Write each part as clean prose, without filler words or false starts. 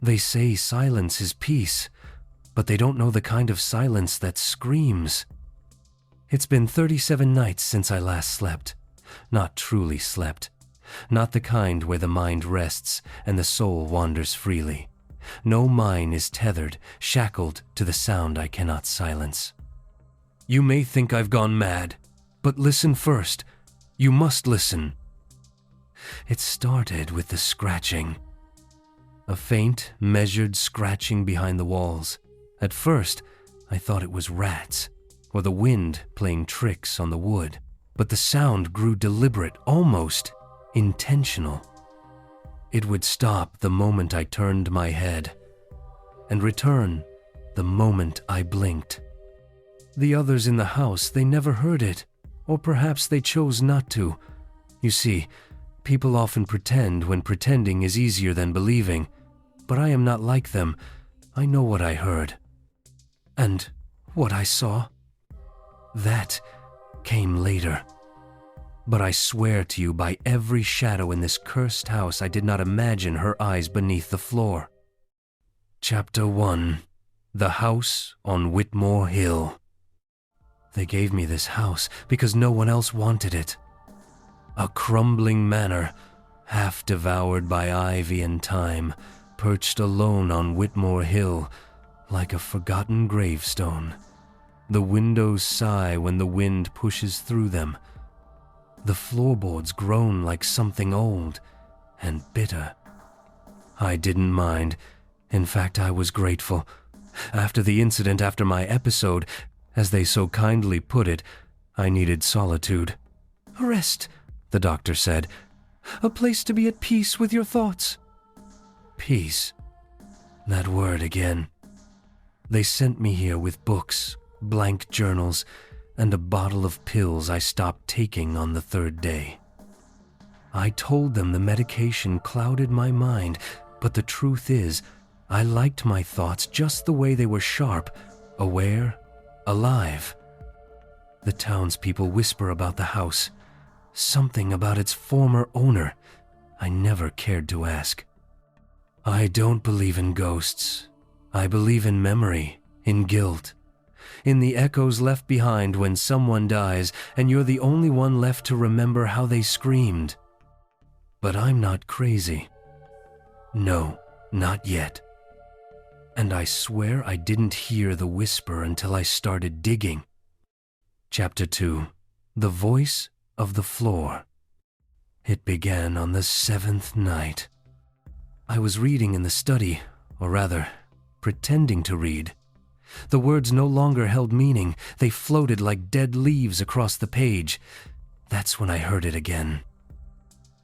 They say silence is peace, but they don't know the kind of silence that screams. It's been 37 nights since I last slept. Not truly slept. Not the kind where the mind rests and the soul wanders freely. No mine is tethered, shackled to the sound I cannot silence. You may think I've gone mad, but listen first. You must listen. It started with the scratching. A faint, measured scratching behind the walls. At first, I thought it was rats, or the wind playing tricks on the wood, but the sound grew deliberate, almost intentional. It would stop the moment I turned my head, and return the moment I blinked. The others in the house, they never heard it, or perhaps they chose not to. You see, people often pretend when pretending is easier than believing, but I am not like them. I know what I heard. And what I saw. That came later. But I swear to you by every shadow in this cursed house, I did not imagine her eyes beneath the floor. Chapter 1. The House on Whitmore Hill. They gave me this house because no one else wanted it. A crumbling manor, half devoured by ivy and time, perched alone on Whitmore Hill, like a forgotten gravestone. The windows sigh when the wind pushes through them. The floorboards groan like something old and bitter. I didn't mind. In fact, I was grateful. After the incident, after my episode, as they so kindly put it, I needed solitude. "A rest," the doctor said. "A place to be at peace with your thoughts." Peace. That word again. They sent me here with books, blank journals, and a bottle of pills I stopped taking on the third day. I told them the medication clouded my mind, but the truth is, I liked my thoughts just the way they were sharp, aware, alive. The townspeople whisper about the house, something about its former owner. I never cared to ask. I don't believe in ghosts. I believe in memory, in guilt, in the echoes left behind when someone dies and you're the only one left to remember how they screamed. But I'm not crazy. No, not yet. And I swear I didn't hear the whisper until I started digging. Chapter 2. The Voice of the Floor. It began on the 7th night. I was reading in the study, or rather, pretending to read. The words no longer held meaning. They floated like dead leaves across the page. That's when I heard it again.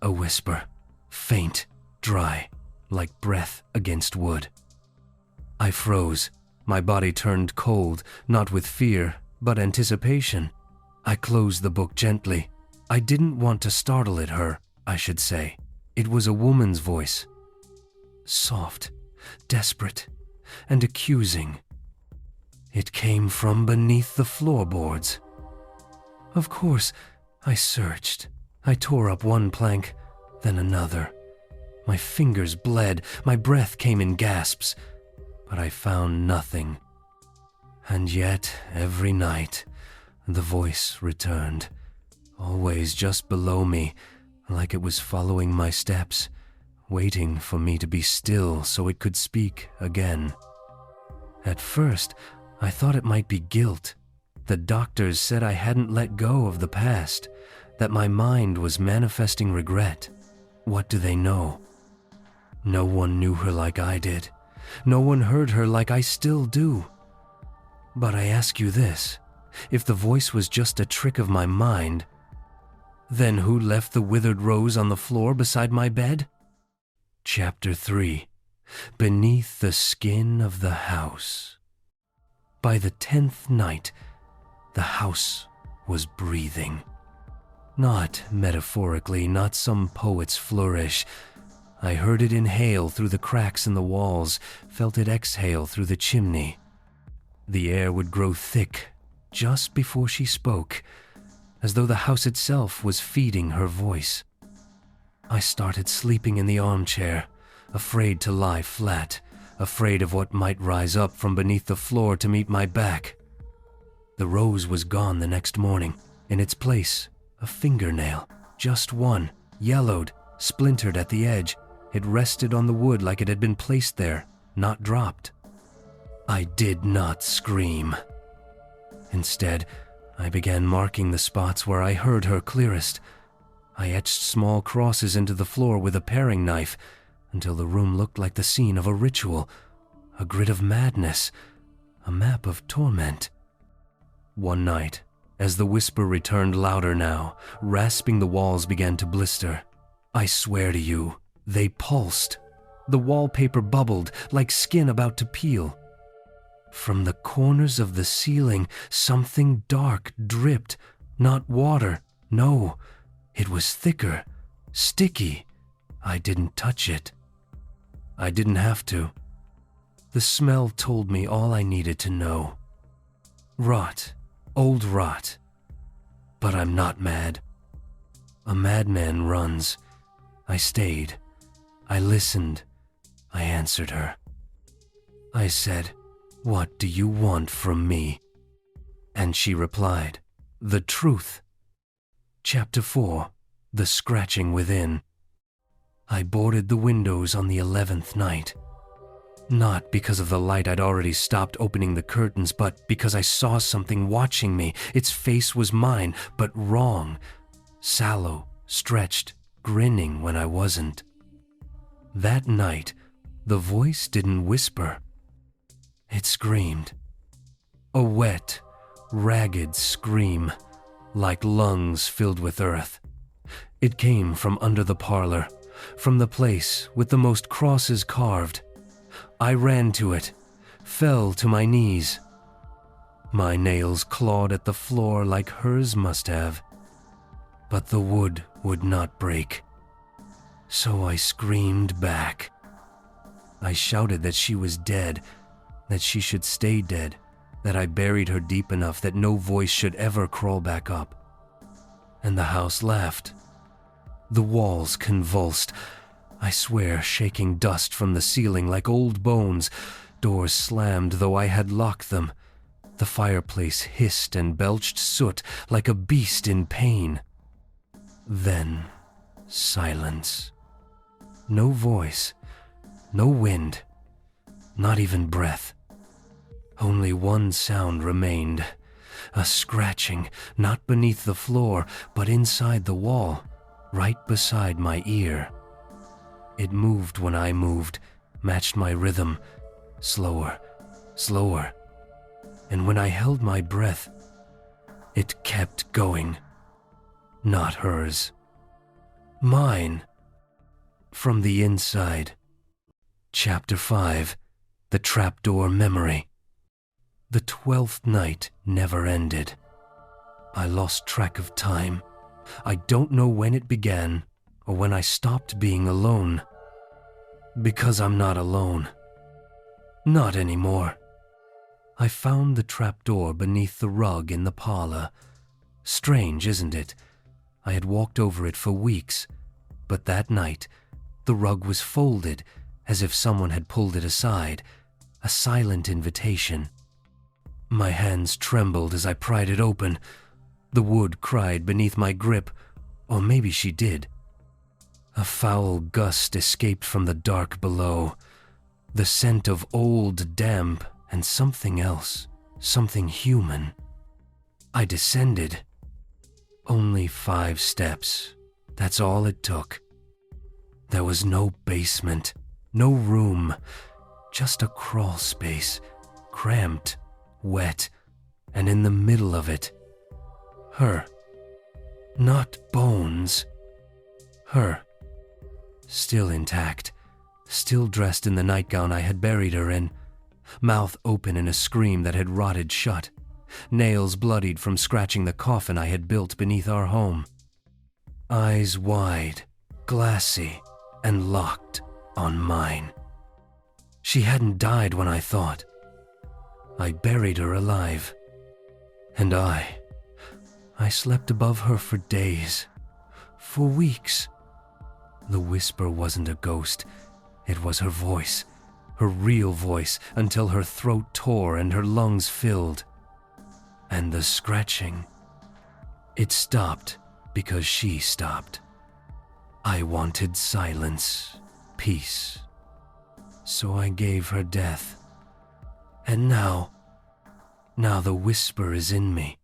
A whisper, faint, dry, like breath against wood. I froze. My body turned cold, not with fear, but anticipation. I closed the book gently. I didn't want to startle at her, I should say. It was a woman's voice. Soft, desperate, and accusing. It came from beneath the floorboards. Of course, I searched. I tore up one plank, then another. My fingers bled, my breath came in gasps, but I found nothing. And yet, every night, the voice returned, always just below me, like it was following my steps, waiting for me to be still so it could speak again. At first, I thought it might be guilt. The doctors said I hadn't let go of the past, that my mind was manifesting regret. What do they know? No one knew her like I did. No one heard her like I still do. But I ask you this, if the voice was just a trick of my mind, then who left the withered rose on the floor beside my bed? Chapter 3. Beneath the Skin of the House. By the 10th night, the house was breathing. Not metaphorically, not some poet's flourish. I heard it inhale through the cracks in the walls, felt it exhale through the chimney. The air would grow thick just before she spoke, as though the house itself was feeding her voice. I started sleeping in the armchair, afraid to lie flat, afraid of what might rise up from beneath the floor to meet my back. The rose was gone the next morning. In its place, a fingernail, just one, yellowed, splintered at the edge. It rested on the wood like it had been placed there, not dropped. I did not scream. Instead, I began marking the spots where I heard her clearest. I etched small crosses into the floor with a paring knife until the room looked like the scene of a ritual, a grid of madness, a map of torment. One night, as the whisper returned louder now, rasping the walls began to blister. I swear to you, they pulsed. The wallpaper bubbled like skin about to peel. From the corners of the ceiling, something dark dripped, not water, no. It was thicker, sticky. I didn't touch it. I didn't have to. The smell told me all I needed to know. Rot, old rot. But I'm not mad. A madman runs. I stayed. I listened. I answered her. I said, "What do you want from me?" And she replied, "The truth." Chapter 4. The Scratching Within. I boarded the windows on the 11th night. Not because of the light I'd already stopped opening the curtains, but because I saw something watching me. Its face was mine, but wrong. Sallow, stretched, grinning when I wasn't. That night, the voice didn't whisper. It screamed. A wet, ragged scream, like lungs filled with earth. It came from under the parlor, from the place with the most crosses carved. I ran to it, fell to my knees. My nails clawed at the floor like hers must have. But the wood would not break. So I screamed back. I shouted that she was dead, that she should stay dead, that I buried her deep enough that no voice should ever crawl back up. And the house laughed. The walls convulsed, I swear, shaking dust from the ceiling like old bones. Doors slammed, though I had locked them. The fireplace hissed and belched soot like a beast in pain. Then, silence. No voice, no wind, not even breath. Only one sound remained, a scratching, not beneath the floor, but inside the wall, right beside my ear. It moved when I moved, matched my rhythm, slower, slower. And when I held my breath, it kept going. Not hers. Mine. From the inside. Chapter 5. The Trapdoor Memory. The 12th night never ended. I lost track of time. I don't know when it began or when I stopped being alone. Because I'm not alone. Not anymore. I found the trapdoor beneath the rug in the parlor. Strange, isn't it? I had walked over it for weeks, but that night, the rug was folded as if someone had pulled it aside, a silent invitation. My hands trembled as I pried it open. The wood cried beneath my grip, or maybe she did. A foul gust escaped from the dark below, the scent of old damp and something else, something human. I descended. Only 5 steps, that's all it took. There was no basement, no room, just a crawl space, cramped, wet, and in the middle of it, her. Not bones. Her. Still intact, still dressed in the nightgown I had buried her in, mouth open in a scream that had rotted shut, nails bloodied from scratching the coffin I had built beneath our home. Eyes wide, glassy, and locked on mine. She hadn't died when I thought. I buried her alive. And I slept above her for days, for weeks. The whisper wasn't a ghost, it was her voice her real voice until her throat tore and her lungs filled. And the scratching. It stopped because she stopped. I wanted silence, peace. So I gave her death. And now the whisper is in me.